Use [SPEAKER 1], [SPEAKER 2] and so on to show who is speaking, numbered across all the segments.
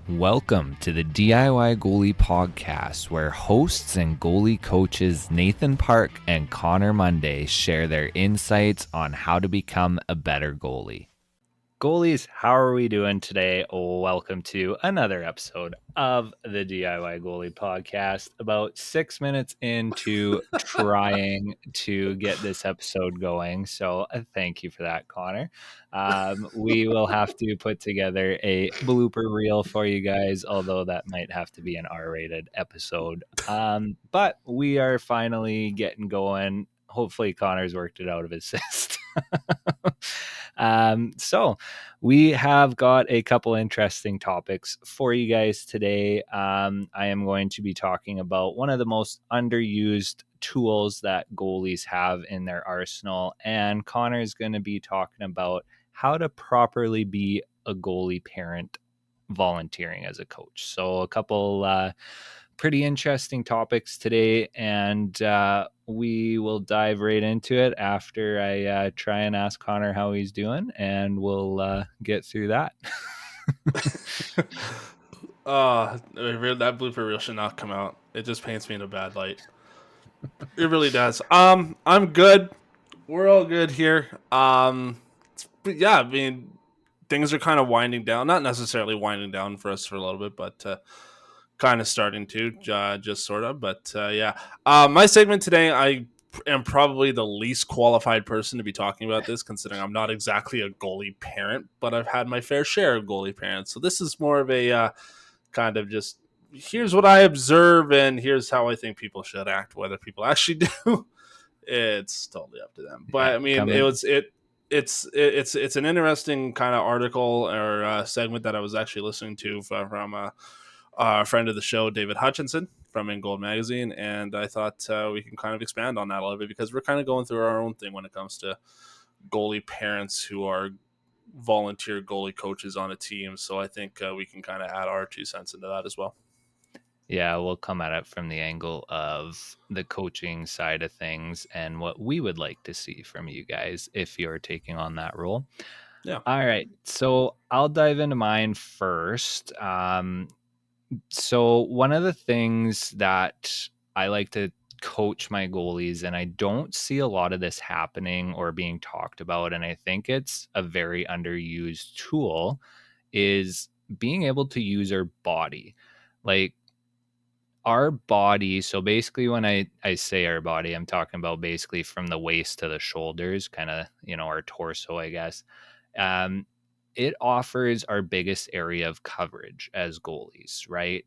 [SPEAKER 1] Welcome to the DIY Goalie Podcast, where hosts and goalie coaches Nathan Park and Connor Monday share their insights on how to become a better goalie. Goalies, how are we doing today? Welcome to another episode of the DIY Goalie Podcast. About 6 minutes into trying to get this episode going. So thank you for that, Connor. We will have to put together a blooper reel for you guys, although that might have to be an R-rated episode. But we are finally getting going. Hopefully Connor's worked it out of his system. So we have got a couple interesting topics for you guys today. I am going to be talking about one of the most underused tools that goalies have in their arsenal, and Connor is going to be talking about how to properly be a goalie parent volunteering as a coach. So a couple pretty interesting topics today, and we will dive right into it after I try and ask Connor how he's doing, and we'll get through that.
[SPEAKER 2] That blooper reel should not come out. It just paints me in a bad light. It really does. I'm good. We're all good here. But yeah, I mean, things are kind of winding down. Not necessarily winding down for us for a little bit, but kind of starting to, just sort of. But yeah, my segment today, I am probably the least qualified person to be talking about this, considering I'm not exactly a goalie parent, but I've had my fair share of goalie parents. So this is more of a kind of just here's what I observe and here's how I think people should act. Whether people actually do, it's totally up to them. But
[SPEAKER 1] Yeah,
[SPEAKER 2] I mean,
[SPEAKER 1] coming.
[SPEAKER 2] it's an interesting kind of article or segment that I was actually listening to from a friend of the show, David Hutchinson from In Gold Magazine, and I thought we can kind of expand on that a little bit because we're kind of going through our own thing when it comes to goalie parents who are volunteer goalie coaches on a team. So I think we can kind of add our 2 cents into that as well.
[SPEAKER 1] Yeah, we'll come at it from the angle of the coaching side of things and what we would like to see from you guys if you're taking on that role.
[SPEAKER 2] Yeah.
[SPEAKER 1] All right, so I'll dive into mine first. So one of the things that I like to coach my goalies, and I don't see a lot of this happening or being talked about, and I think it's a very underused tool, is being able to use our body. Like our body, so basically when I say our body, I'm talking about basically from the waist to the shoulders, kind of, our torso, I guess. Um, it offers our biggest area of coverage as goalies, right?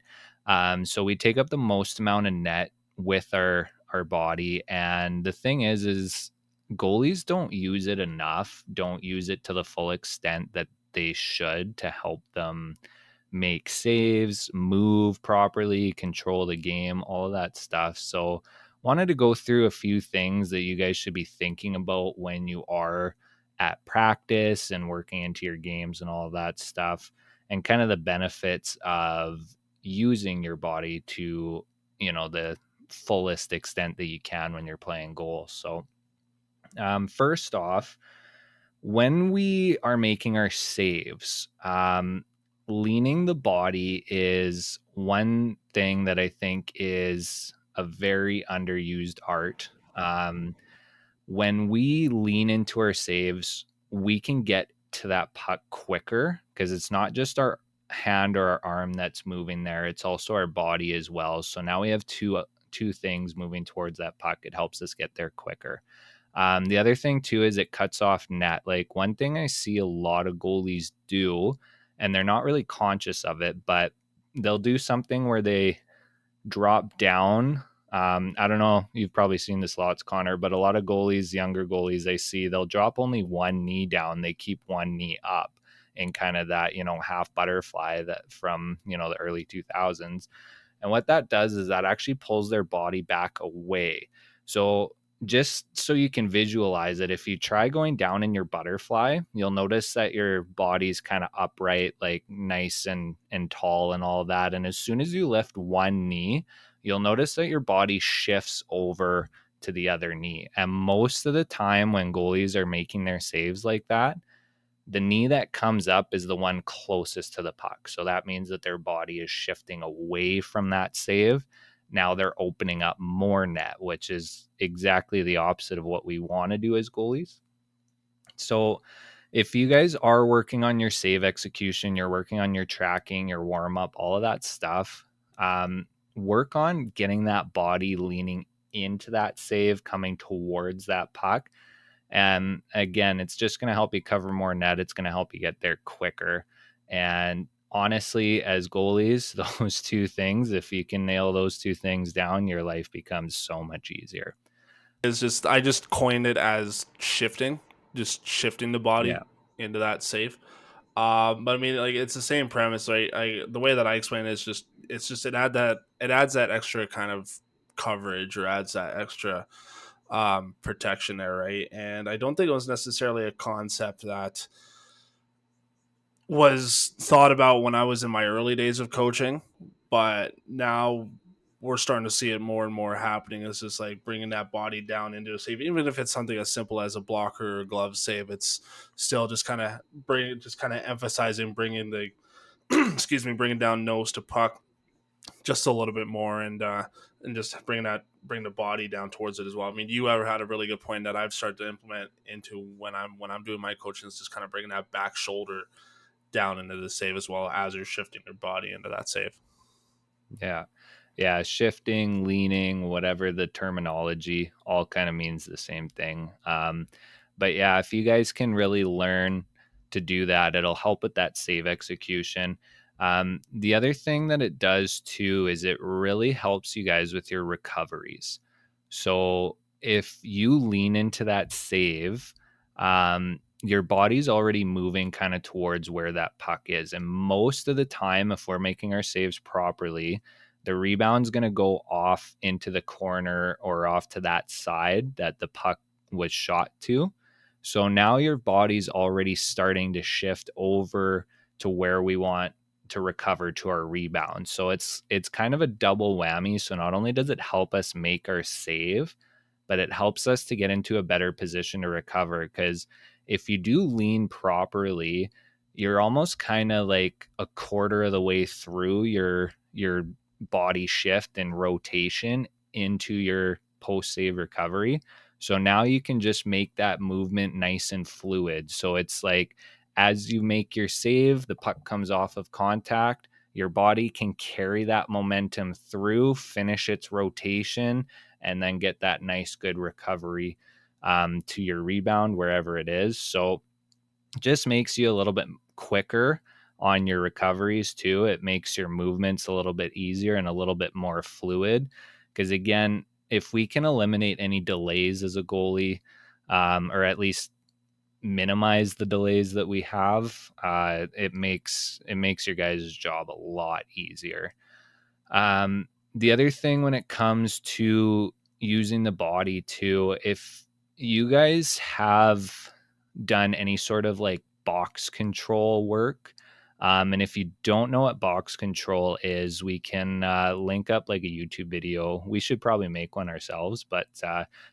[SPEAKER 1] So we take up the most amount of net with our body, and the thing is goalies don't use it enough, don't use it to the full extent that they should to help them make saves, move properly, control the game, all of that stuff. So, wanted to go through a few things that you guys should be thinking about when you are at practice and working into your games and all of that stuff, and kind of the benefits of using your body to, the fullest extent that you can when you're playing goal. So, first off, when we are making our saves, leaning the body is one thing that I think is a very underused art. When we lean into our saves, we can get to that puck quicker because it's not just our hand or our arm that's moving there, it's also our body as well. So now we have two things moving towards that puck. It helps us get there quicker. The other thing too is it cuts off net. Like one thing I see a lot of goalies do, and they're not really conscious of it, but they'll do something where they drop down. I don't know, you've probably seen this lots, Connor, but a lot of goalies, younger goalies, I see they'll drop only one knee down. They keep one knee up in kind of that, half butterfly that from, the early 2000s. And what that does is that actually pulls their body back away. So just so you can visualize it, if you try going down in your butterfly, you'll notice that your body's kind of upright, like nice and tall and all that. And as soon as you lift one knee, you'll notice that your body shifts over to the other knee. And most of the time when goalies are making their saves like that, The knee that comes up is the one closest to the puck. So that means that their body is shifting away from that save. Now they're opening up more net, which is exactly the opposite of what we want to do as goalies. So if you guys are working on your save execution, you're working on your tracking, your warm up, all of that stuff, work on getting that body leaning into that save, coming towards that puck. And again, it's just going to help you cover more net. It's going to help you get there quicker. And honestly, as goalies, those two things, if you can nail those two things down, your life becomes so much easier.
[SPEAKER 2] Is just I just coined it as shifting, just shifting the body
[SPEAKER 1] Yeah.
[SPEAKER 2] into that safe. But I mean, like it's the same premise. Right? The way that I explain it is just it adds that extra kind of coverage or adds that extra protection there, right? And I don't think it was necessarily a concept that was thought about when I was in my early days of coaching, but now we're starting to see it more and more happening. It's just like bringing that body down into a save, even if it's something as simple as a blocker or glove save. It's still just kind of emphasizing bringing the excuse me, bringing down nose to puck just a little bit more, and just bring the body down towards it as well. I mean, you ever had a really good point that I've started to implement into when I'm doing my coaching is just kind of bringing that back shoulder down into the save as well as you're shifting your body into that save.
[SPEAKER 1] Yeah. Yeah. Shifting, leaning, whatever the terminology, all kind of means the same thing. But yeah, if you guys can really learn to do that, it'll help with that save execution. The other thing that it does too is it really helps you guys with your recoveries. So if you lean into that save, your body's already moving kind of towards where that puck is. And most of the time, if we're making our saves properly, the rebound's going to go off into the corner or off to that side that the puck was shot to. So now your body's already starting to shift over to where we want to recover to our rebound. So it's kind of a double whammy. So not only does it help us make our save, but it helps us to get into a better position to recover, because if you do lean properly, you're almost kind of like a quarter of the way through your body shift and rotation into your post save recovery. So now you can just make that movement nice and fluid. So it's like as you make your save, the puck comes off of contact, your body can carry that momentum through, finish its rotation, and then get that nice, good recovery to your rebound, wherever it is. So just makes you a little bit quicker on your recoveries too. It makes your movements a little bit easier and a little bit more fluid. Because again, if we can eliminate any delays as a goalie, or at least minimize the delays that we have, it makes your guys' job a lot easier. The other thing when it comes to using the body too, if you guys have done any sort of like box control work, and if you don't know what box control is, we can link up like a YouTube video. We should probably make one ourselves, but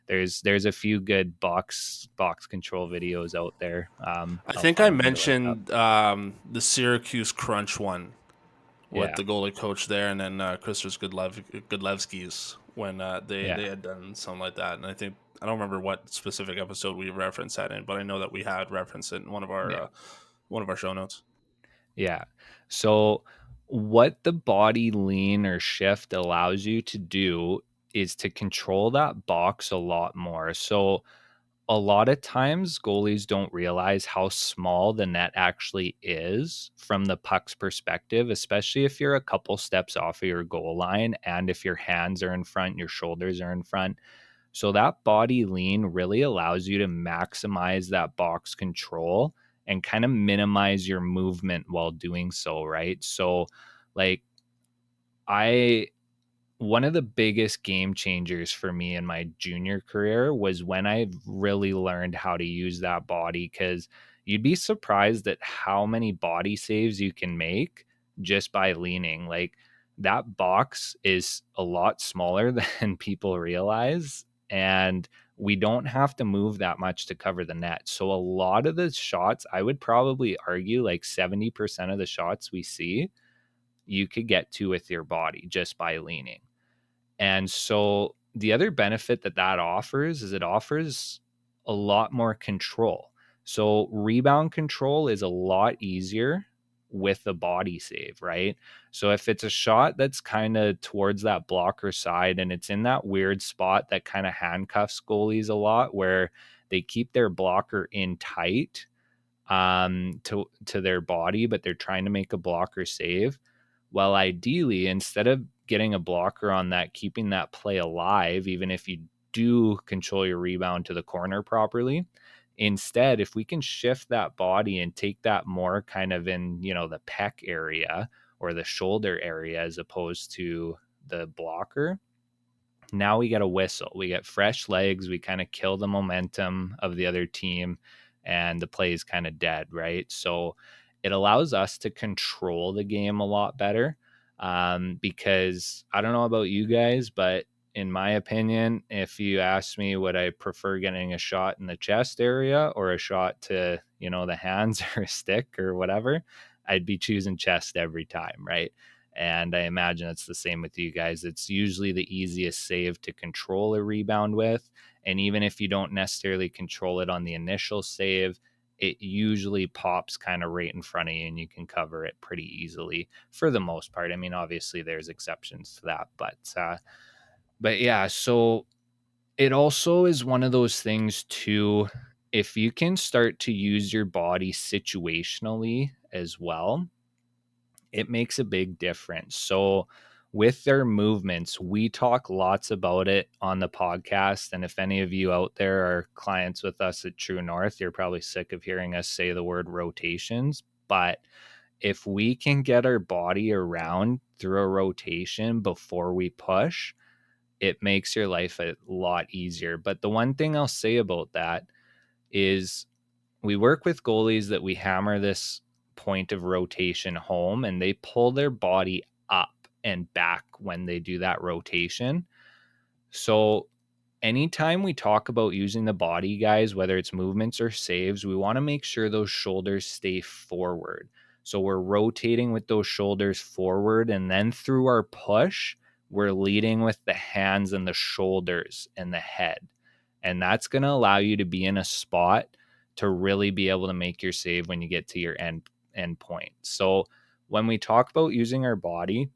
[SPEAKER 1] there's a few good box control videos out there.
[SPEAKER 2] I
[SPEAKER 1] I'll
[SPEAKER 2] think I
[SPEAKER 1] find one to link up.
[SPEAKER 2] mentioned the Syracuse Crunch one with
[SPEAKER 1] Yeah,
[SPEAKER 2] the goalie coach there, and then Christos Godlevskis when they
[SPEAKER 1] yeah,
[SPEAKER 2] had done something like that. And I don't remember what specific episode we referenced that in, but I know that we had referenced it in
[SPEAKER 1] yeah.
[SPEAKER 2] one of our show notes.
[SPEAKER 1] Yeah. So, what the body lean or shift allows you to do is to control that box a lot more. So, a lot of times goalies don't realize how small the net actually is from the puck's perspective, especially if you're a couple steps off of your goal line and if your hands are in front, your shoulders are in front. So that body lean really allows you to maximize that box control and kind of minimize your movement while doing so, right? So like I one of the biggest game changers for me in my junior career was when I really learned how to use that body, because you'd be surprised at how many body saves you can make just by leaning. Like that box is a lot smaller than people realize. And we don't have to move that much to cover the net. So a lot of the shots, I would probably argue like 70% of the shots we see, you could get to with your body just by leaning. And so the other benefit that that offers is it offers a lot more control. So rebound control is a lot easier with the body save, right? So if it's a shot that's kind of towards that blocker side and it's in that weird spot that kind of handcuffs goalies a lot where they keep their blocker in tight to their body, but they're trying to make a blocker save. Well, ideally, instead of getting a blocker on that, keeping that play alive, even if you do control your rebound to the corner properly, instead, if we can shift that body and take that more kind of in, the pec area or the shoulder area as opposed to the blocker, now we get a whistle. We get fresh legs. We kind of kill the momentum of the other team, and the play is kind of dead, right? So it allows us to control the game a lot better. Because I don't know about you guys, but in my opinion, if you ask me, would I prefer getting a shot in the chest area or a shot to, the hands or a stick or whatever, I'd be choosing chest every time, right? And I imagine it's the same with you guys. It's usually the easiest save to control a rebound with. And even if you don't necessarily control it on the initial save, it usually pops kind of right in front of you and you can cover it pretty easily for the most part. I mean, obviously there's exceptions to that, but yeah, so it also is one of those things too. If you can start to use your body situationally as well, it makes a big difference. So, with their movements, we talk lots about it on the podcast. And if any of you out there are clients with us at True North, you're probably sick of hearing us say the word rotations. But if we can get our body around through a rotation before we push, it makes your life a lot easier. But the one thing I'll say about that is we work with goalies that we hammer this point of rotation home and they pull their body up and back when they do that rotation. So anytime we talk about using the body, guys, whether it's movements or saves, we want to make sure those shoulders stay forward. So we're rotating with those shoulders forward, and then through our push, we're leading with the hands and the shoulders and the head. And that's going to allow you to be in a spot to really be able to make your save when you get to your end point. So when we talk about using our body,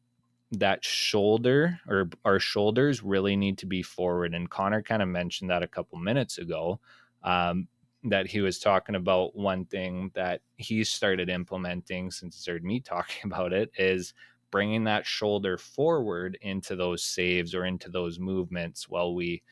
[SPEAKER 1] that shoulder or our shoulders really need to be forward. And Connor kind of mentioned that a couple minutes ago, that he was talking about one thing that he started implementing since he heard me talking about it is bringing that shoulder forward into those saves or into those movements while we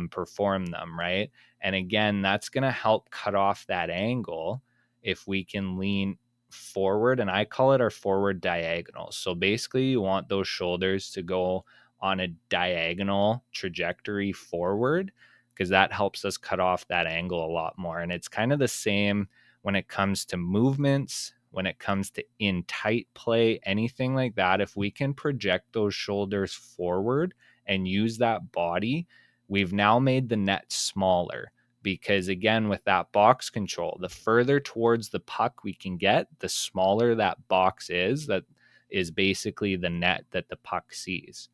[SPEAKER 1] perform them, right? And again, that's going to help cut off that angle if we can lean forward, and I call it our forward diagonal. So basically you want those shoulders to go on a diagonal trajectory forward because that helps us cut off that angle a lot more. And it's kind of the same when it comes to movements, when it comes to in tight play, anything like that. If we can project those shoulders forward and use that body, we've now made the net smaller because again, with that box control, the further towards the puck we can get, the smaller that box is. That is basically the net that the puck sees.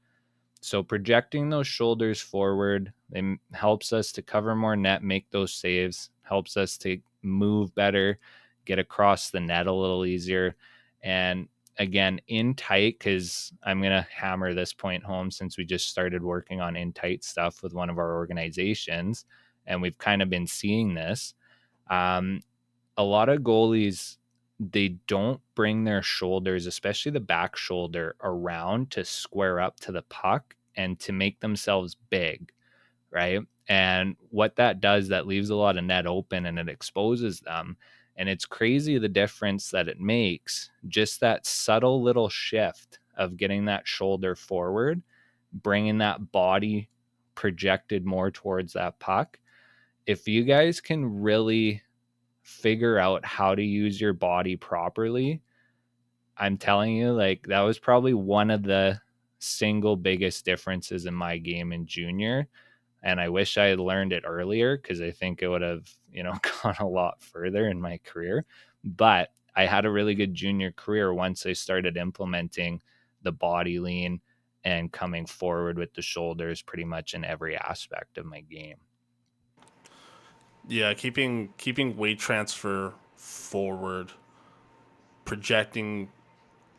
[SPEAKER 1] So projecting those shoulders forward, it helps us to cover more net, make those saves, helps us to move better, get across the net a little easier. And again, in tight, because I'm going to hammer this point home since we just started working on in tight stuff with one of our organizations, and we've kind of been seeing this. Um, a lot of goalies, they don't bring their shoulders, especially the back shoulder, around to square up to the puck and to make themselves big, right? And what that does, that leaves a lot of net open and it exposes them. And it's crazy the difference that it makes, just that subtle little shift of getting that shoulder forward, bringing that body projected more towards that puck. If you guys can really figure out how to use your body properly, I'm telling you, like, that was probably one of the single biggest differences in my game in junior. And I wish I had learned it earlier because I think it would have, gone a lot further in my career. But I had a really good junior career once I started implementing the body lean and coming forward with the shoulders pretty much in every aspect of my game.
[SPEAKER 2] Yeah, keeping weight transfer forward, projecting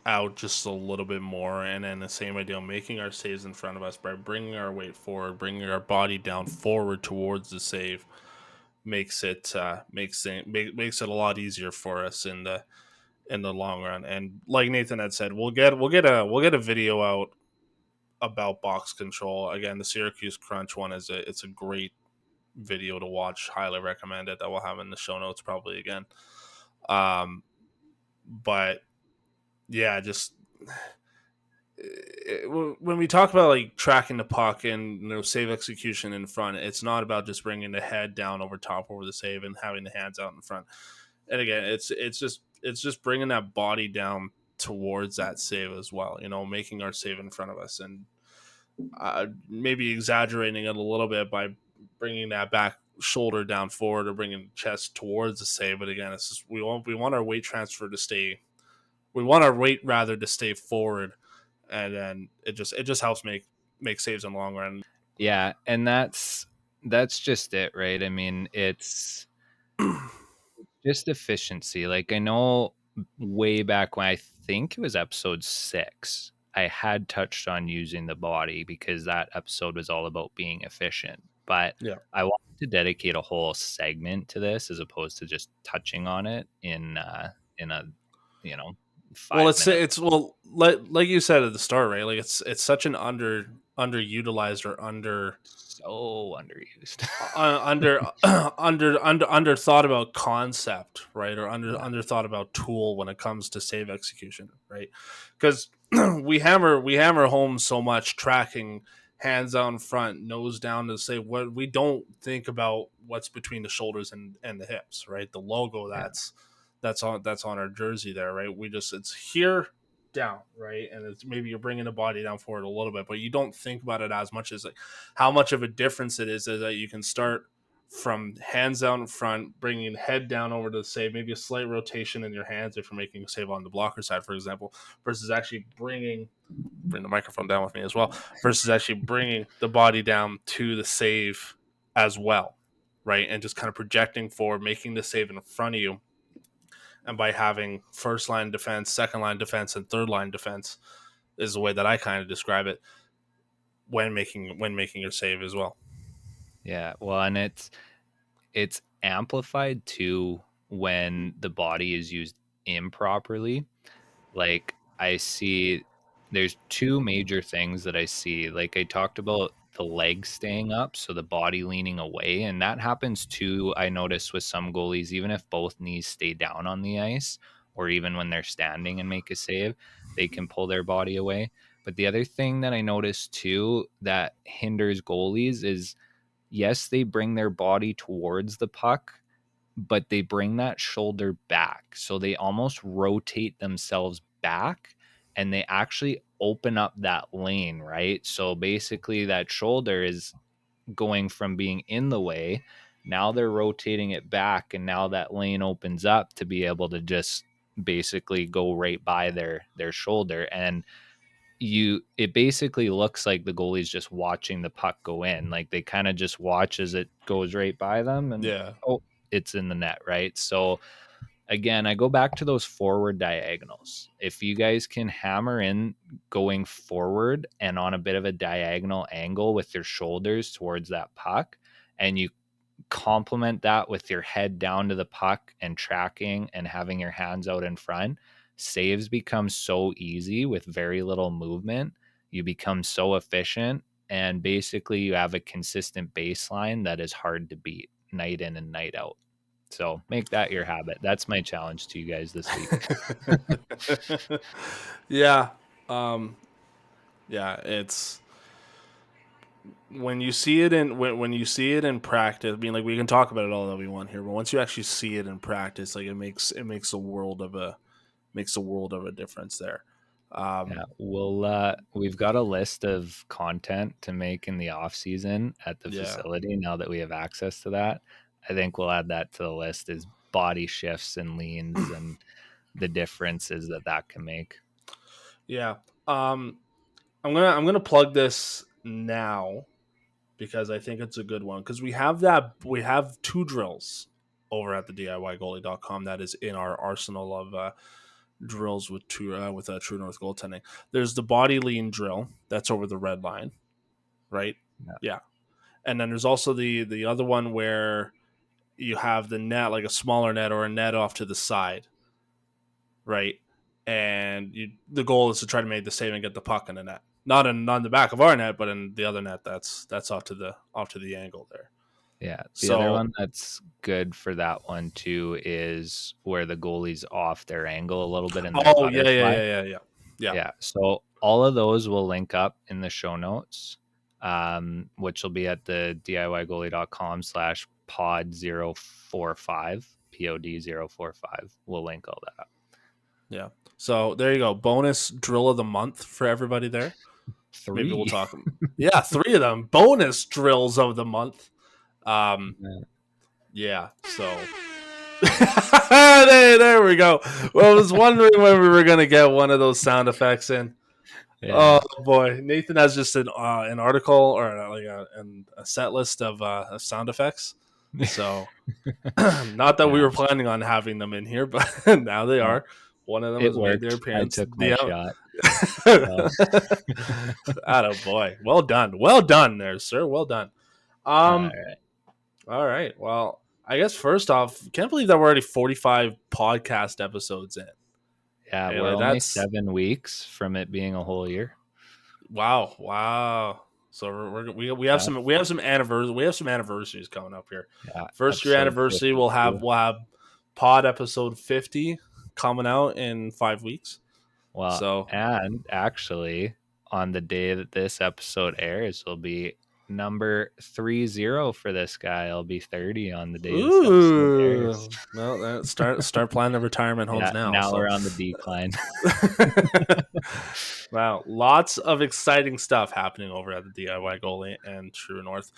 [SPEAKER 2] out just a little bit more, and then the same idea, making our saves in front of us by bringing our weight forward, bringing our body down forward towards the save, makes it a lot easier for us in the long run. And like Nathan had said, we'll get a video out about box control. Again, the Syracuse Crunch one it's a great video to watch. Highly recommend it. That we'll have in the show notes probably again. Um, but yeah, just when we talk about like tracking the puck and save execution in front, it's not about just bringing the head down over top over the save and having the hands out in front. And again, it's just bringing that body down towards that save as well. Making our save in front of us and maybe exaggerating it a little bit by bringing that back shoulder down forward or bringing the chest towards the save. But again, it's just we want our weight transfer to stay. We want our weight rather to stay forward, and then it just helps make saves in the long run.
[SPEAKER 1] Yeah, and that's just it, right? I mean, it's just efficiency. Like I know way back when I think it was episode 6, I had touched on using the body because that episode was all about being efficient. But
[SPEAKER 2] Yeah.
[SPEAKER 1] I wanted to dedicate a whole segment to this as opposed to just touching on it in a you know
[SPEAKER 2] Well,
[SPEAKER 1] 5 minute.
[SPEAKER 2] like you said at the start, right? Like it's such an underutilized or
[SPEAKER 1] So underused.
[SPEAKER 2] under under thought about concept, right? Or
[SPEAKER 1] Yeah,
[SPEAKER 2] under thought about tool when it comes to save execution, right? Because we hammer home so much tracking hands out in front, nose down to say what we don't think about what's between the shoulders and the hips, right? The logo
[SPEAKER 1] yeah,
[SPEAKER 2] that's on our jersey there, right? It's here down, right? And it's maybe you're bringing the body down forward a little bit, but you don't think about it as much as like how much of a difference it is that you can start from hands out in front, bringing head down over to the save, maybe a slight rotation in your hands if you're making a save on the blocker side, for example, versus actually bring the microphone down with me as well, versus actually bringing the body down to the save as well, right? And just kind of projecting forward, making the save in front of you, and by having first line defense, second line defense, and third line defense is the way that I kind of describe it when making your save as well.
[SPEAKER 1] yeah. Well, and it's amplified too when the body is used improperly. Like I see there's two major things that I see. Like I talked about the legs staying up, so the body leaning away, and that happens too. I notice with some goalies, even if both knees stay down on the ice, or even when they're standing and make a save, they can pull their body away. But the other thing that I notice too that hinders goalies is yes, they bring their body towards the puck, but they bring that shoulder back. So they almost rotate themselves back and they actually open up that lane, right? So basically, that shoulder is going from being in the way. Now they're rotating it back, and now that lane opens up to be able to just basically go right by their shoulder. And it basically looks like the goalie's just watching the puck go in. Like they kind of just watch as it goes right by them and
[SPEAKER 2] Yeah.
[SPEAKER 1] oh, it's in the net, right? So again, I go back to those forward diagonals. If you guys can hammer in going forward and on a bit of a diagonal angle with your shoulders towards that puck, and you complement that with your head down to the puck and tracking and having your hands out in front, saves become so easy with very little movement. You become so efficient, and basically, you have a consistent baseline that is hard to beat night in and night out. So make that your habit. That's my challenge to you guys this week.
[SPEAKER 2] Yeah. Um, yeah, it's when you see it when you see it in practice. I mean, like we can talk about it all that we want here, but once you actually see it in practice, like it makes a world of a difference there.
[SPEAKER 1] Yeah,
[SPEAKER 2] Um,
[SPEAKER 1] we've got a list of content to make in the off season at the
[SPEAKER 2] yeah,
[SPEAKER 1] facility now that we have access to that. I think we'll add that to the list is body shifts and leans and the differences that that can make.
[SPEAKER 2] yeah. Um, I'm gonna plug this now because I think it's a good one because we have two drills over at the DIYgoalie.com that is in our arsenal of drills with True North goaltending. There's the body lean drill that's over the red line, right?
[SPEAKER 1] Yeah.
[SPEAKER 2] Yeah, and then there's also the other one where you have the net, like a smaller net or a net off to the side, right? And the goal is to try to make the save and get the puck in the net, not in the back of our net, but in the other net that's off to the angle there.
[SPEAKER 1] Yeah. The other
[SPEAKER 2] So,
[SPEAKER 1] one that's good for that one too is where the goalie's off their angle a little bit in their
[SPEAKER 2] oh yeah, yeah,
[SPEAKER 1] butterfly.
[SPEAKER 2] yeah, yeah, yeah, yeah,
[SPEAKER 1] Yeah. So all of those will link up in the show notes, which will be at the DIYgoalie.com/ pod 045, pod 045. We'll link all that up.
[SPEAKER 2] yeah. So there you go. Bonus drill of the month for everybody there. Maybe we'll
[SPEAKER 1] 3.
[SPEAKER 2] talk. Yeah, three of them. Bonus drills of the month. Um,
[SPEAKER 1] Yeah.
[SPEAKER 2] yeah. So there we go. Well, I was wondering when we were gonna get one of those sound effects in. Oh
[SPEAKER 1] Yeah.
[SPEAKER 2] boy, Nathan has just an article or like a set list of sound effects. So not that we
[SPEAKER 1] Yeah.
[SPEAKER 2] were planning on having them in here, but now they
[SPEAKER 1] Well,
[SPEAKER 2] are. One of them
[SPEAKER 1] it
[SPEAKER 2] has made their
[SPEAKER 1] worked. I
[SPEAKER 2] appearance.
[SPEAKER 1] took my
[SPEAKER 2] Yeah.
[SPEAKER 1] shot. So
[SPEAKER 2] Atta boy. Well done there, sir. Well done.
[SPEAKER 1] all
[SPEAKER 2] Um.
[SPEAKER 1] right.
[SPEAKER 2] All right. Well, I guess first off, can't believe that we're already 45 podcast episodes in.
[SPEAKER 1] Yeah,
[SPEAKER 2] Hey,
[SPEAKER 1] we're
[SPEAKER 2] like
[SPEAKER 1] only
[SPEAKER 2] that's
[SPEAKER 1] 7 weeks from it being a whole year.
[SPEAKER 2] wow. So we have
[SPEAKER 1] Yeah.
[SPEAKER 2] some anniversaries coming up here.
[SPEAKER 1] Yeah.
[SPEAKER 2] First year
[SPEAKER 1] Episode
[SPEAKER 2] anniversary,
[SPEAKER 1] 52.
[SPEAKER 2] we'll have pod episode 50 coming out in 5 weeks.
[SPEAKER 1] Well,
[SPEAKER 2] So
[SPEAKER 1] and actually, on the day that this episode airs, will be number 30 for this guy. I'll be 30 on the day this episode airs.
[SPEAKER 2] ooh, well, start planning the retirement homes
[SPEAKER 1] Yeah,
[SPEAKER 2] now.
[SPEAKER 1] now
[SPEAKER 2] So
[SPEAKER 1] we're on the decline.
[SPEAKER 2] wow, lots of exciting stuff happening over at the DIY Goalie and True North.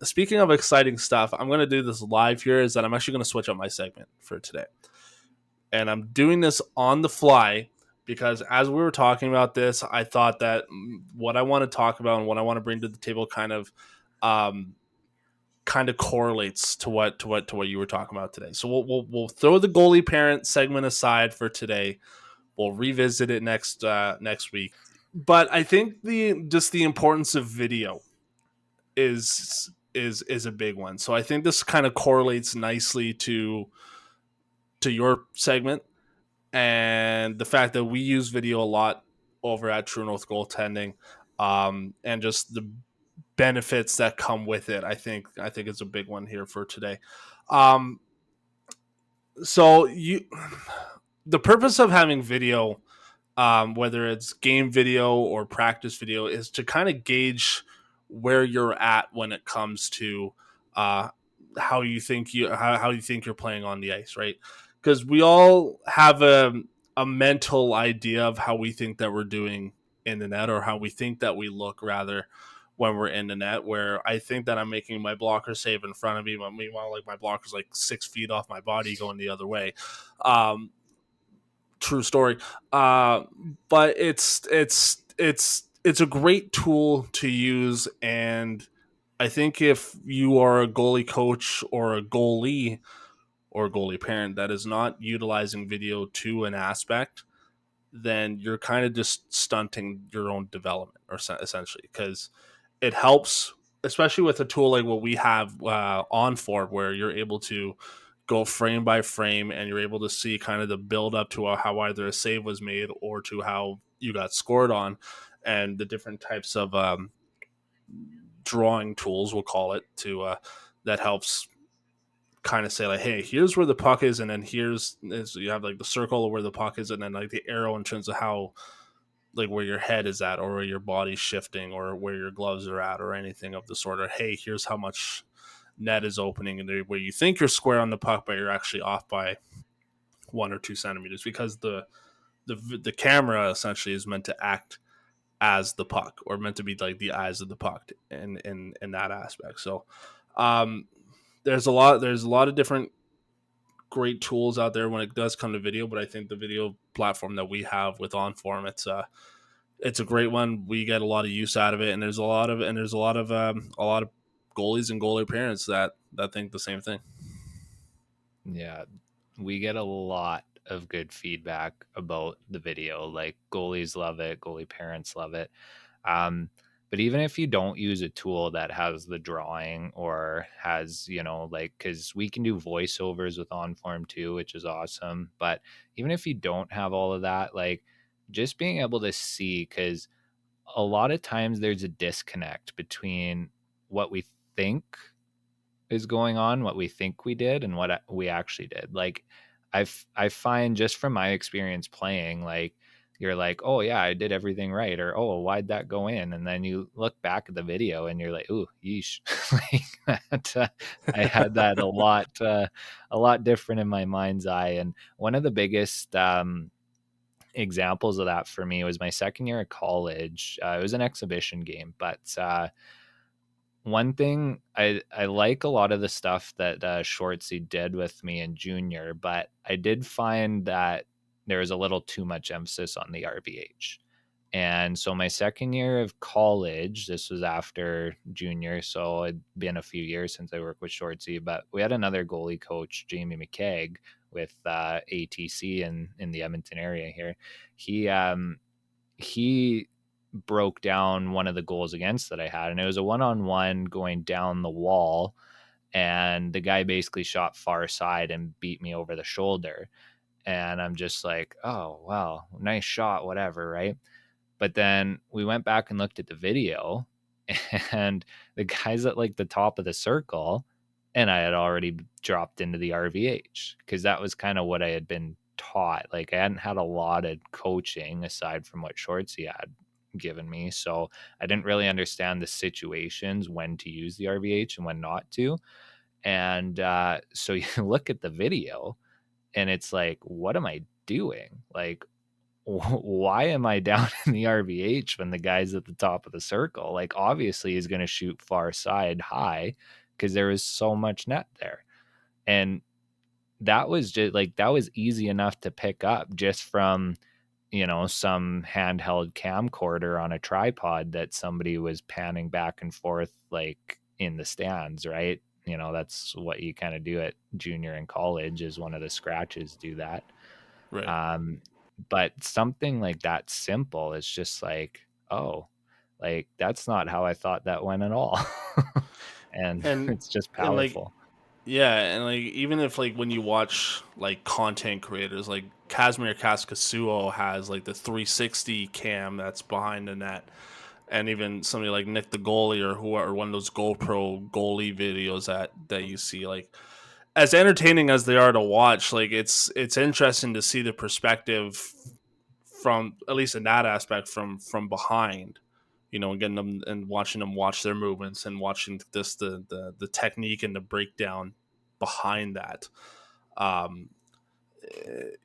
[SPEAKER 2] Speaking of exciting stuff, I'm going to do this live here. Is that I'm actually going to switch up my segment for today, and I'm doing this on the fly because as we were talking about this, I thought that what I want to talk about and what I want to bring to the table um, kind of correlates to what you were talking about today. So we'll throw the goalie parent segment aside for today. We'll revisit it next week. But I think the importance of video is a big one. So I think this kind of correlates nicely to your segment and the fact that we use video a lot over at True North Goaltending, and just the benefits that come with it. I think it's a big one here for today. Um, so you, the purpose of having video, whether it's game video or practice video, is to kind of gauge where you're at when it comes to uh, how you think you're playing on the ice, right? Because we all have a mental idea of how we think that we're doing in the net, or how we think that we look rather when we're in the net. Where I think that I'm making my blocker save in front of me, but meanwhile, like my blocker's like 6 feet off my body going the other way. Um, True story. Uh, but it's a great tool to use, and I think if you are a goalie coach or a goalie or a goalie parent that is not utilizing video to an aspect, then you're kind of just stunting your own development, or essentially, because it helps, especially with a tool like what we have on Ford, where you're able to go frame by frame and you're able to see kind of the build up to how either a save was made or to how you got scored on, and the different types of drawing tools, we'll call it, to that helps kind of say like, hey, here's where the puck is, and then you have like the circle of where the puck is, and then like the arrow in terms of how, like, where your head is at, or where your body's shifting, or where your gloves are at, or anything of the sort. Or hey, here's how much net is opening, and where you think you're square on the puck, but you're actually off by 1 or 2 centimeters, because the camera essentially is meant to act as the puck, or meant to be like the eyes of the puck in that aspect. So um, there's a lot of different great tools out there when it does come to video, but I think the video platform that we have with OnForm, it's a great one. We get a lot of use out of it, and there's a lot of goalies and goalie parents that think the same thing.
[SPEAKER 1] Yeah, we get a lot of good feedback about the video. Like goalies love it, goalie parents love it. Um, but even if you don't use a tool that has the drawing or has, like, because we can do voiceovers with OnForm too, which is awesome. But even if you don't have all of that, like, just being able to see, because a lot of times there's a disconnect between what we think is going on, what we think we did, and what we actually did. Like, I find just from my experience playing, like, you're like, oh yeah, I did everything right, or oh, why'd that go in? And then you look back at the video and you're like, ooh, yeesh, like that. I had that a lot different in my mind's eye. And one of the biggest examples of that for me was my second year of college. It was an exhibition game, but one thing I like a lot of the stuff that Shortsy did with me in junior, but I did find that there was a little too much emphasis on the RVH. And so my second year of college, this was after junior, so it'd been a few years since I worked with Shortsy, but we had another goalie coach, Jamie McKeag, with ATC in the Edmonton area here. He broke down one of the goals against that I had, and it was a one-on-one going down the wall, and the guy basically shot far side and beat me over the shoulder. And I'm just like, oh wow, nice shot, whatever, right? But then we went back and looked at the video, and the guy's at like the top of the circle, and I had already dropped into the RVH because that was kind of what I had been taught. Like, I hadn't had a lot of coaching aside from what Shortsy had given me. So I didn't really understand the situations when to use the RVH and when not to. And so you look at the video and it's like, what am I doing? Like, why am I down in the RVH when the guy's at the top of the circle? Like, obviously, he's going to shoot far side high because there is so much net there. And that was just like, that was easy enough to pick up just from, some handheld camcorder on a tripod that somebody was panning back and forth, like in the stands, right? That's what you kind of do at junior and college, is one of the scratches do that.
[SPEAKER 2] Right.
[SPEAKER 1] Um, but something like that simple is just like, oh, like that's not how I thought that went at all. And
[SPEAKER 2] and
[SPEAKER 1] it's just
[SPEAKER 2] and like
[SPEAKER 1] powerful.
[SPEAKER 2] yeah, and like even if like when you watch like content creators like Casimir Kaskasuo has like the 360 cam that's behind the net, and even somebody like Nick the goalie, or who are one of those GoPro goalie videos that you see, like as entertaining as they are to watch, like it's interesting to see the perspective from, at least in that aspect, from behind, and getting them and watching them watch their movements, and watching this the technique and the breakdown behind that. Um,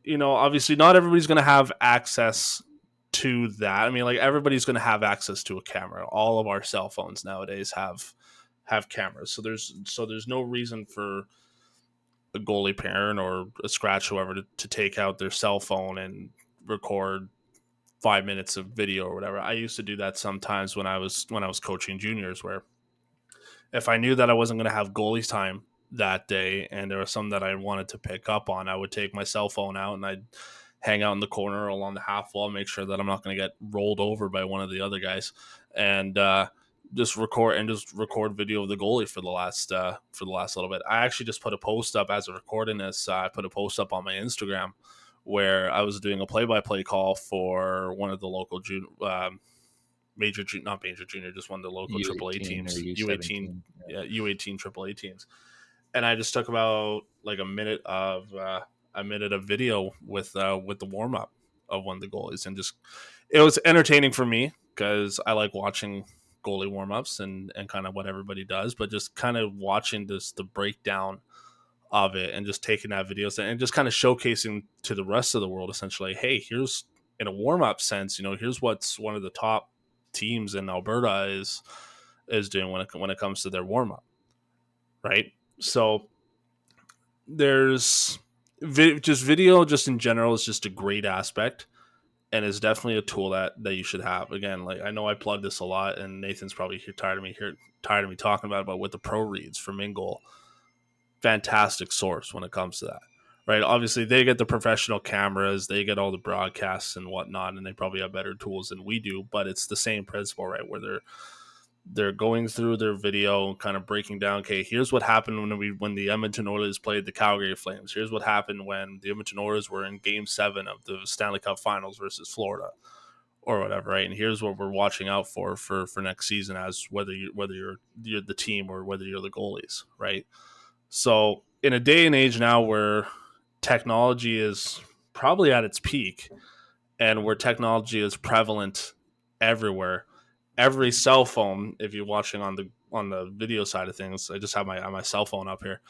[SPEAKER 2] Obviously, not everybody's going to have access to that. I mean, like everybody's going to have access to a camera. All of our cell phones nowadays have cameras, so there's no reason for a goalie parent or a scratch whoever to take out their cell phone and record 5 minutes of video or whatever. I used to do that sometimes when I was coaching juniors, where if I knew that I wasn't going to have goalies time that day and there was some that I wanted to pick up on, I would take my cell phone out and I'd hang out in the corner along the half wall, make sure that I'm not going to get rolled over by one of the other guys, and just record video of the goalie for the last little bit. I actually just put a post up as a recording this. I put a post up on my Instagram where I was doing a play-by-play call for one of the local not major junior, just one of the local AAA
[SPEAKER 1] U18 or
[SPEAKER 2] teams, U18,
[SPEAKER 1] U17.
[SPEAKER 2] yeah, U18 AAA teams, and I just took about like a minute of video with the warm up of one of the goalies, and just it was entertaining for me because I like watching goalie warm ups and kind of what everybody does, but just kind of watching this the breakdown of it and just taking that videos and just kind of showcasing to the rest of the world essentially, hey, here's in a warm up sense, here's what's one of the top teams in Alberta is doing when it comes to their warm up, right? So there's just video, just in general, is just a great aspect and is definitely a tool that you should have. Again, like I know I plug this a lot, and Nathan's probably tired of me talking about with the pro reads from Mingle. Fantastic source when it comes to that, right? Obviously, they get the professional cameras, they get all the broadcasts and whatnot, and they probably have better tools than we do. But it's the same principle, right? Where they're going through their video, kind of breaking down. Okay, here's what happened when the Edmonton Oilers played the Calgary Flames. Here's what happened when the Edmonton Oilers were in Game 7 of the Stanley Cup Finals versus Florida, or whatever, right? And here's what we're watching out for next season, as whether you're the team or whether you're the goalies, right? So in a day and age now where technology is probably at its peak and where technology is prevalent everywhere, every cell phone, if you're watching on the video side of things, I just have my cell phone up here.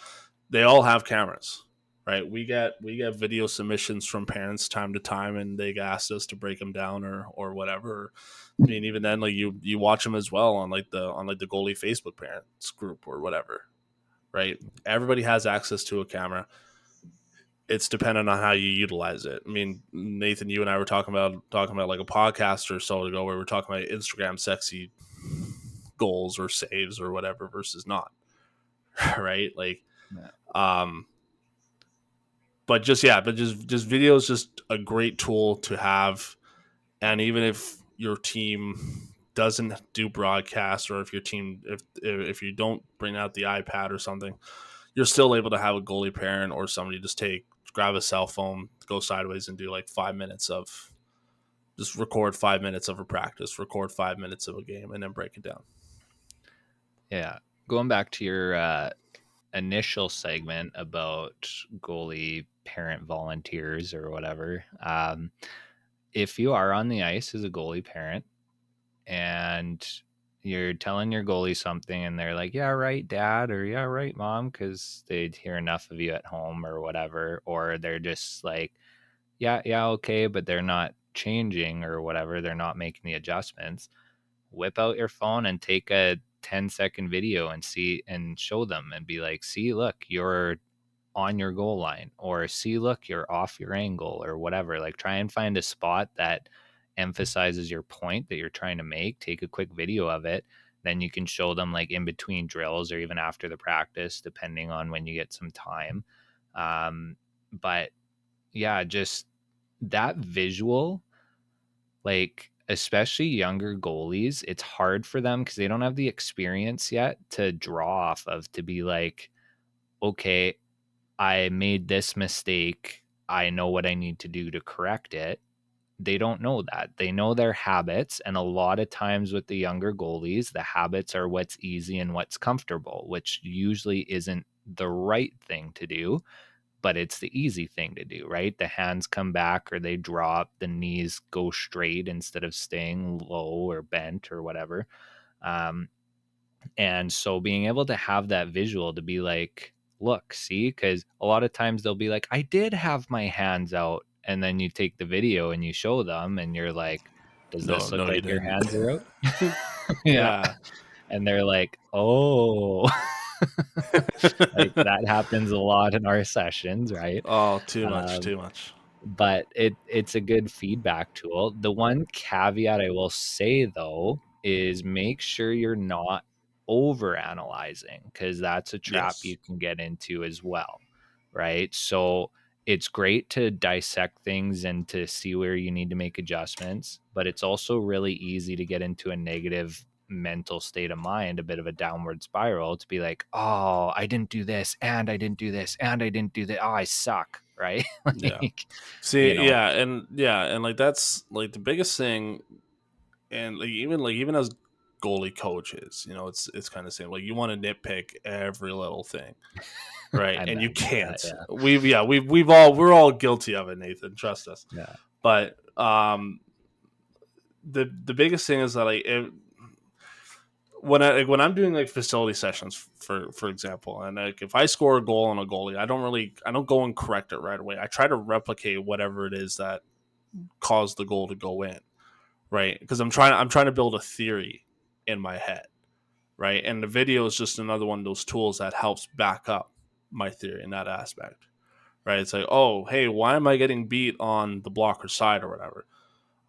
[SPEAKER 2] They all have cameras, right? We get video submissions from parents time to time, and they ask us to break them down or whatever. I mean, even then, like you watch them as well on the goalie Facebook parents group or whatever, right? Everybody has access to a camera. It's dependent on how you utilize it. I mean, Nathan, you and I were talking about like a podcast or so ago where we're talking about Instagram sexy goals or saves or whatever versus not, right? Like,
[SPEAKER 1] Yeah.
[SPEAKER 2] um, but just video is just a great tool to have. And even if your team doesn't do broadcast, or if your team if you don't bring out the iPad or something, you're still able to have a goalie parent or somebody just grab a cell phone, go sideways, and do like 5 minutes of just record 5 minutes of a practice, record 5 minutes of a game, and then break it down.
[SPEAKER 1] Yeah. Going back to your initial segment about goalie parent volunteers or whatever, if you are on the ice as a goalie parent and you're telling your goalie something and they're like, yeah, right, dad, or yeah, right, mom, because they'd hear enough of you at home or whatever, or they're just like, yeah, yeah, okay, but they're not changing or whatever, they're not making the adjustments. Whip out your phone and take a 10-second video and see and show them and be like, see, look, you're on your goal line, or see, look, you're off your angle or whatever. Like, try and find a spot that emphasizes your point that you're trying to make. Take a quick video of it. Then you can show them like in between drills or even after the practice, depending on when you get some time. But yeah, just that visual, like especially younger goalies, it's hard for them because they don't have the experience yet to draw off of, to be like, okay, I made this mistake, I know what I need to do to correct it. They don't know that. They know their habits, and a lot of times with the younger goalies, the habits are what's easy and what's comfortable, which usually isn't the right thing to do, but it's the easy thing to do, right? The hands come back or they drop, the knees go straight instead of staying low or bent or whatever. Um, and so being able to have that visual to be like, look, see, because a lot of times they'll be like, I did have my hands out. And then you take the video and you show them and you're like, does
[SPEAKER 2] No,
[SPEAKER 1] this look
[SPEAKER 2] no, you
[SPEAKER 1] like your
[SPEAKER 2] didn't.
[SPEAKER 1] hands are out? Yeah.
[SPEAKER 2] Yeah.
[SPEAKER 1] And they're like, oh, like that happens a lot in our sessions, right?
[SPEAKER 2] Oh, too much,
[SPEAKER 1] Um,
[SPEAKER 2] too much.
[SPEAKER 1] but it's a good feedback tool. The one caveat I will say though is make sure you're not over analyzing, because that's a trap
[SPEAKER 2] Yes.
[SPEAKER 1] you can get into as well, right? So it's great to dissect things and to see where you need to make adjustments, but it's also really easy to get into a negative mental state of mind, a bit of a downward spiral, to be like, oh, I didn't do this and I didn't do this and I didn't do that, oh, I suck, right?
[SPEAKER 2] Yeah.
[SPEAKER 1] Like, you
[SPEAKER 2] See,
[SPEAKER 1] know,
[SPEAKER 2] and like that's like the biggest thing, and like even as goalie coaches, it's kind of same. Like you want to nitpick every little thing, right?
[SPEAKER 1] I
[SPEAKER 2] And you
[SPEAKER 1] bet. Yeah,
[SPEAKER 2] can't.
[SPEAKER 1] yeah,
[SPEAKER 2] We're all guilty of it, Nathan. Trust us.
[SPEAKER 1] yeah.
[SPEAKER 2] But the biggest thing is that when I'm doing like facility sessions for example, and like if I score a goal on a goalie, I don't go and correct it right away. I try to replicate whatever it is that caused the goal to go in, right? Because I'm trying to build a theory in my head, right? And the video is just another one of those tools that helps back up my theory in that aspect, right? It's like, oh, hey, why am I getting beat on the blocker side or whatever?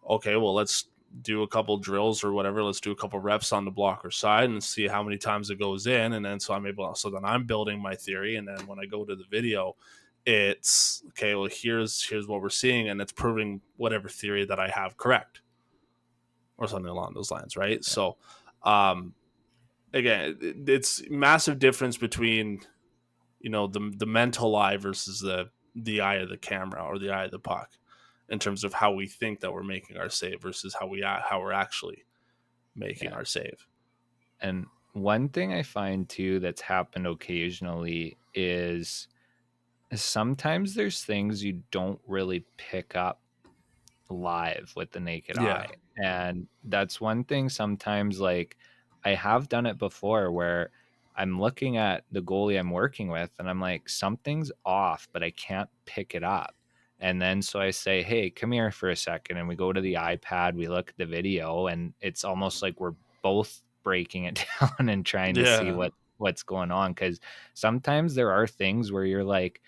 [SPEAKER 2] Okay, well, let's do a couple drills or whatever. Let's do a couple reps on the blocker side and see how many times it goes in. And then so then I'm building my theory. And then when I go to the video, it's okay, well, here's what we're seeing, and it's proving whatever theory that I have correct or something along those lines, right?
[SPEAKER 1] Yeah.
[SPEAKER 2] So, um, again, it's massive difference between the mental eye versus the eye of the camera or the eye of the puck in terms of how we think that we're making our save versus how we're actually making
[SPEAKER 1] Yeah.
[SPEAKER 2] our save.
[SPEAKER 1] And one thing I find too that's happened occasionally is sometimes there's things you don't really pick up live with the naked
[SPEAKER 2] Yeah,
[SPEAKER 1] eye. And that's one thing sometimes, like, I have done it before where I'm looking at the goalie I'm working with and I'm like, something's off, but I can't pick it up. And then so I say, hey, come here for a second. And we go to the iPad, we look at the video, and it's almost like we're both breaking it down and trying to see
[SPEAKER 2] yeah,
[SPEAKER 1] what's going on. Cause sometimes there are things where you're like,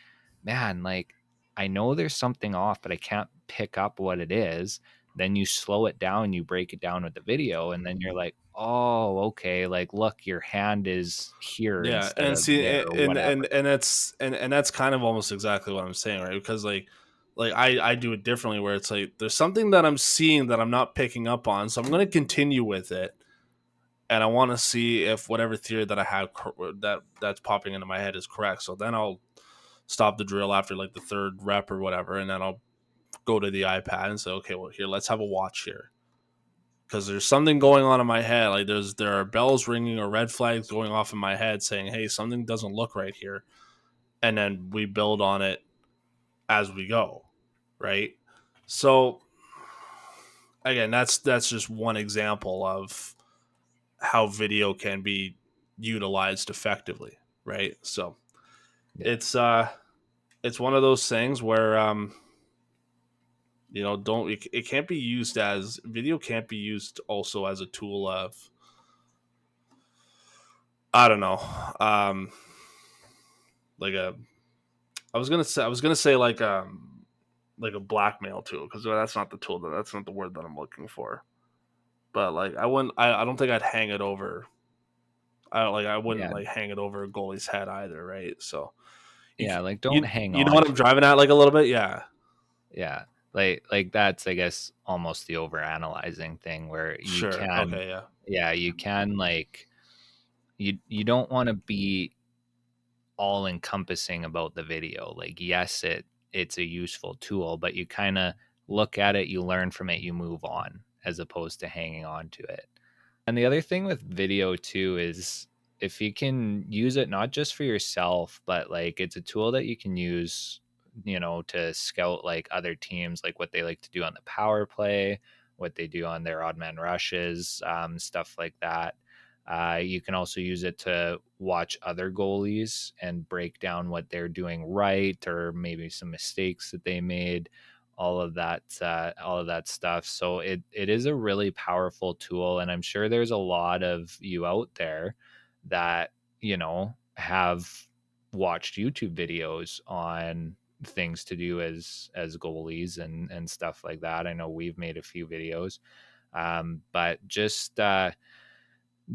[SPEAKER 1] man, like I know there's something off, but I can't pick up what it is. Then you slow it down, you break it down with the video, and then you're like, oh, okay, like look, your hand is here
[SPEAKER 2] yeah.
[SPEAKER 1] instead
[SPEAKER 2] And
[SPEAKER 1] of
[SPEAKER 2] see,
[SPEAKER 1] there or whatever.
[SPEAKER 2] and that's kind of almost exactly what I'm saying, right? Because like I do it differently, where it's like there's something that I'm seeing that I'm not picking up on, so I'm going to continue with it, and I want to see if whatever theory that I have that's popping into my head is correct. So then I'll stop the drill after like the third rep or whatever, and then I'll go to the iPad and say, okay, well, here, let's have a watch here, because there's something going on in my head. Like there are bells ringing or red flags going off in my head saying, hey, something doesn't look right here, and then we build on it as we go, right? So again, that's just one example of how video can be utilized effectively, right? So
[SPEAKER 1] Yeah.
[SPEAKER 2] it's uh it's one of those things where don't it can't be used as video can't be used also as a tool of, I don't know, like a I was gonna say like a blackmail tool, because that's not the word that I'm looking for. But like I don't think I'd hang it over. I wouldn't
[SPEAKER 1] Yeah.
[SPEAKER 2] like hang it over a goalie's head either, right? So
[SPEAKER 1] Yeah. Like don't hang
[SPEAKER 2] you know
[SPEAKER 1] on
[SPEAKER 2] what I'm
[SPEAKER 1] to it.
[SPEAKER 2] driving at, like a little bit, yeah,
[SPEAKER 1] Yeah. Like that's, I guess, almost the over analyzing thing where you
[SPEAKER 2] sure,
[SPEAKER 1] can,
[SPEAKER 2] okay, yeah,
[SPEAKER 1] yeah, you can like you don't want to be all encompassing about the video. Like, yes, it's a useful tool, but you kind of look at it, you learn from it, you move on as opposed to hanging on to it. And the other thing with video too is if you can use it not just for yourself, but like it's a tool that you can use, to scout like other teams, like what they like to do on the power play, what they do on their odd man rushes, stuff like that. You can also use it to watch other goalies and break down what they're doing right or maybe some mistakes that they made, all of that stuff. So it is a really powerful tool, and I'm sure there's a lot of you out there that have watched YouTube videos on things to do as goalies and stuff like that. I know we've made a few videos, but just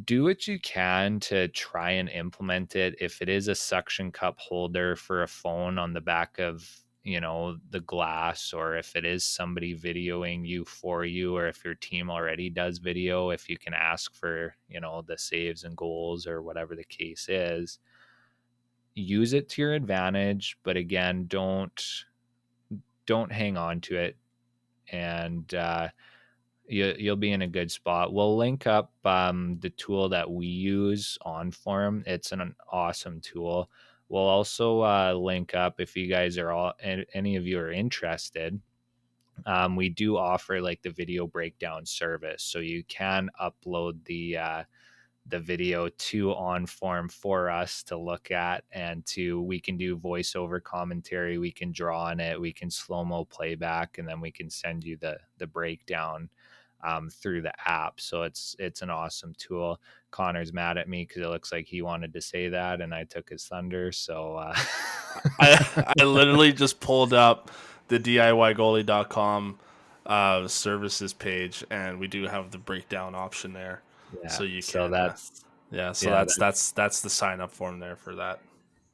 [SPEAKER 1] do what you can to try and implement it. If it is a suction cup holder for a phone on the back of, the glass, or if it is somebody videoing you for you, or if your team already does video, if you can ask for, the saves and goals or whatever the case is, use it to your advantage. But again, don't hang on to it. And you'll be in a good spot. We'll link up the tool that we use on Forum. It's an awesome tool. We'll also link up, if you guys are any of you are interested. We do offer like the video breakdown service, so you can upload the video to on form for us to look at, and to we can do voiceover commentary, we can draw on it, we can slow mo playback, and then we can send you the breakdown through the app. So it's an awesome tool. Connor's mad at me because it looks like he wanted to say that and I took his thunder. So
[SPEAKER 2] I literally just pulled up the DIYgoalie.com services page, and we do have the breakdown option there,
[SPEAKER 1] yeah,
[SPEAKER 2] so you
[SPEAKER 1] so
[SPEAKER 2] can.
[SPEAKER 1] that's
[SPEAKER 2] Yeah, so
[SPEAKER 1] yeah,
[SPEAKER 2] that's the sign up form there for that.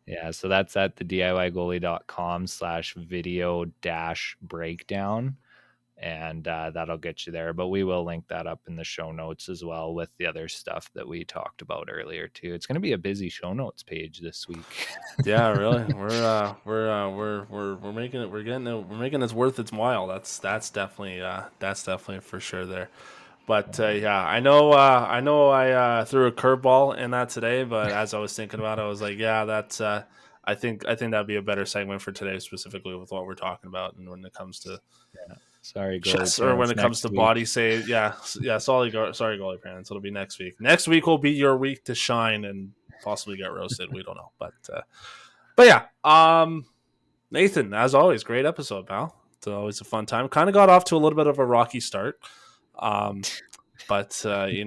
[SPEAKER 1] yeah, so that's at the DIYgoalie.com/video dash breakdown. And that'll get you there. But we will link that up in the show notes as well with the other stuff that we talked about earlier too. It's going to be a busy show notes page this week.
[SPEAKER 2] Yeah, really. We're making it. We're making it worth its while. That's definitely for sure there. But yeah, I know I threw a curveball in that today. But as I was thinking about it, I was like, yeah, that's. I think that'd be a better segment for today, specifically with what we're talking about, and when it comes to
[SPEAKER 1] Yeah. Sorry, goalie
[SPEAKER 2] chess, or when
[SPEAKER 1] parents.
[SPEAKER 2] it comes
[SPEAKER 1] Next
[SPEAKER 2] to
[SPEAKER 1] week.
[SPEAKER 2] body say, yeah, yeah. Sorry, goalie parents. It'll be next week. Next week will be your week to shine and possibly get roasted. We don't know, but yeah. Nathan, as always, great episode, pal. It's always a fun time. Kind of got off to a little bit of a rocky start, um, but
[SPEAKER 1] You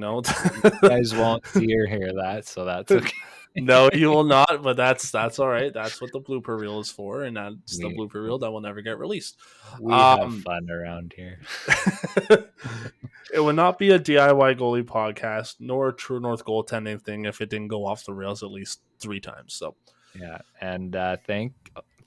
[SPEAKER 1] guys won't see or hear that, so that's okay.
[SPEAKER 2] no, you will not. But that's all right. That's what the blooper reel is for, and that's the
[SPEAKER 1] we
[SPEAKER 2] blooper reel that will never get released.
[SPEAKER 1] we have
[SPEAKER 2] Um,
[SPEAKER 1] fun around here.
[SPEAKER 2] it would not be a DIY goalie podcast nor a True North goaltending thing if it didn't go off the rails at least 3 times. So
[SPEAKER 1] Yeah, and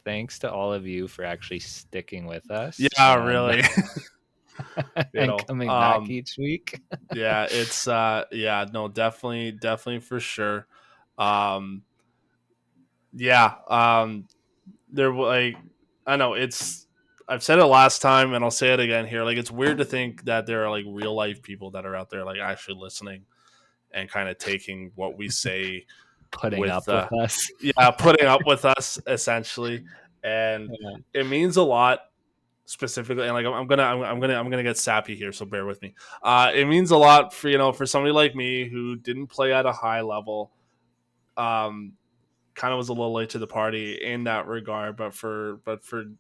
[SPEAKER 1] thanks to all of you for actually sticking with us
[SPEAKER 2] yeah,
[SPEAKER 1] and
[SPEAKER 2] really, you
[SPEAKER 1] and
[SPEAKER 2] know,
[SPEAKER 1] coming back each week.
[SPEAKER 2] yeah, it's yeah, no, definitely for sure. Um, yeah, there like I know it's I've said it last time and I'll say it again here. Like it's weird to think that there are like real life people that are out there like actually listening and kind of taking what we say
[SPEAKER 1] Putting
[SPEAKER 2] with
[SPEAKER 1] up with us.
[SPEAKER 2] yeah, putting up with us essentially, and
[SPEAKER 1] Yeah.
[SPEAKER 2] it means a lot specifically. And like I'm gonna get sappy here, so bear with me. It means a lot for for somebody like me who didn't play at a high level. Um, kind of was a little late to the party in that regard, but for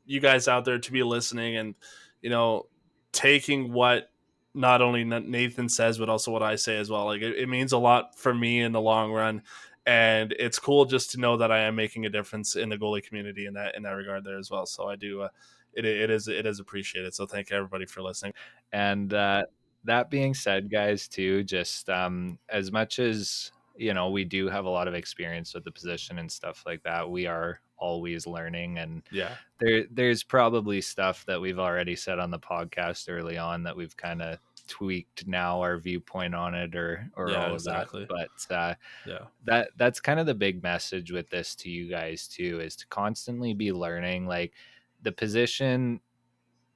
[SPEAKER 2] you guys out there to be listening and you know taking what not only Nathan says but also what I say as well. Like it means a lot for me in the long run, and it's cool just to know that I am making a difference in the goalie community in that regard there as well. So I do. It is appreciated. So thank everybody for listening.
[SPEAKER 1] And that being said, guys, too, just as much as we do have a lot of experience with the position and stuff like that, we are always learning, and
[SPEAKER 2] Yeah.
[SPEAKER 1] there's probably stuff that we've already said on the podcast early on that we've kind of tweaked now our viewpoint on it, or
[SPEAKER 2] Yeah.
[SPEAKER 1] all of that.
[SPEAKER 2] Exactly.
[SPEAKER 1] But
[SPEAKER 2] Yeah.
[SPEAKER 1] that's kind of the big message with this to you guys too, is to constantly be learning. Like, the position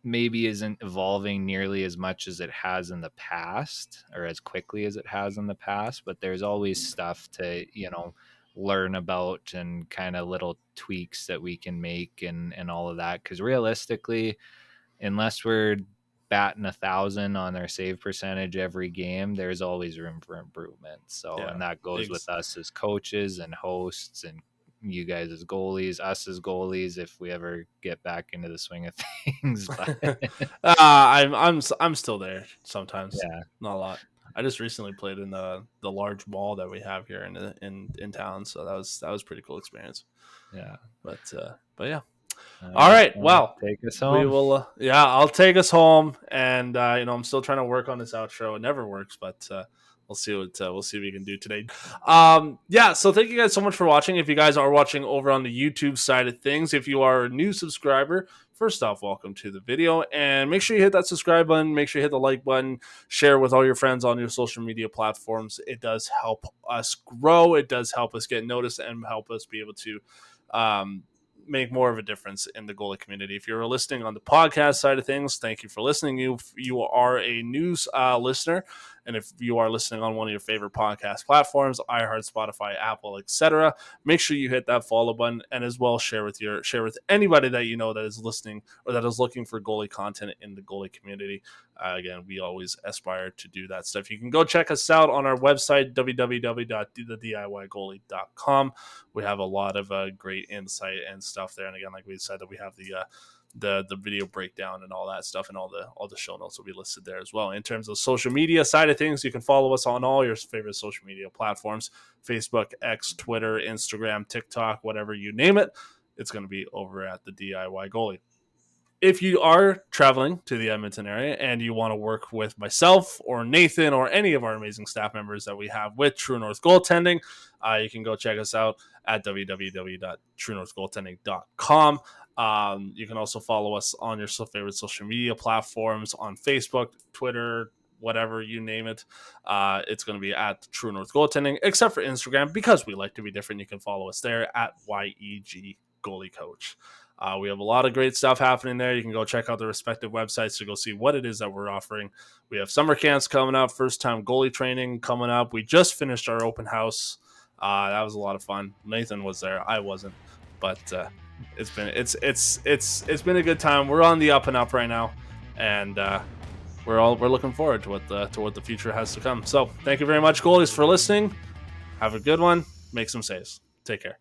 [SPEAKER 1] maybe isn't evolving nearly as much as it has in the past, or as quickly as it has in the past, but there's always stuff to learn about, and kind of little tweaks that we can make, and all of that, because realistically, unless we're batting 1,000 on our save percentage every game, there's always room for improvement. So,
[SPEAKER 2] Yeah.
[SPEAKER 1] and that goes with us as coaches and hosts, and you guys as goalies, us as goalies, if we ever get back into the swing of things. But
[SPEAKER 2] I'm still there sometimes,
[SPEAKER 1] yeah,
[SPEAKER 2] not a lot. I just recently played in the large mall that we have here in town, so that was a pretty cool experience.
[SPEAKER 1] yeah.
[SPEAKER 2] But yeah,
[SPEAKER 1] All
[SPEAKER 2] all
[SPEAKER 1] right,
[SPEAKER 2] right.
[SPEAKER 1] well,
[SPEAKER 2] Well,
[SPEAKER 1] take us
[SPEAKER 2] we
[SPEAKER 1] home.
[SPEAKER 2] will. Yeah, I'll take us home, and I'm still trying to work on this outro. It never works, but we'll see what we can do today. Yeah. So thank you guys so much for watching. If you guys are watching over on the YouTube side of things, if you are a new subscriber, first off, welcome to the video, and make sure you hit that subscribe button. Make sure you hit the like button. Share with all your friends on your social media platforms. It does help us grow. It does help us get noticed and help us be able to. Make more of a difference in the goalie community. If you're listening on the podcast side of things, thank you for listening. You are a news listener, And if you are listening on one of your favorite podcast platforms, iHeart, Spotify, Apple, etc., make sure you hit that follow button, and as well share with anybody that you know that is listening or that is looking for goalie content in the goalie community. Again, we always aspire to do that stuff. You can go check us out on our website, www.thediygoalie.com. We have a lot of great insight and stuff there. And again, like we said, that we have the video breakdown and all that stuff, and all the show notes will be listed there as well. In terms of social media side of things, you can follow us on all your favorite social media platforms: Facebook, X, Twitter, Instagram, TikTok, whatever you name it. It's going to be over at the DIY Goalie. If you are traveling to the Edmonton area and you want to work with myself or Nathan or any of our amazing staff members that we have with True North Goaltending, you can go check us out at www.truenorthgoaltending.com. You can also follow us on your favorite social media platforms on Facebook, Twitter, whatever you name it. It's going to be at True North Goaltending, except for Instagram, because we like to be different. You can follow us there at YEG Goalie Coach. We have a lot of great stuff happening there. You can go check out the respective websites to go see what it is that we're offering. We have summer camps coming up, first time goalie training coming up. We just finished our open house. That was a lot of fun. Nathan was there. I wasn't, but it's been a good time. We're on the up and up right now, and we're looking forward to what the future has to come. So thank you very much, goalies, for listening. Have a good one. Make some saves. Take care.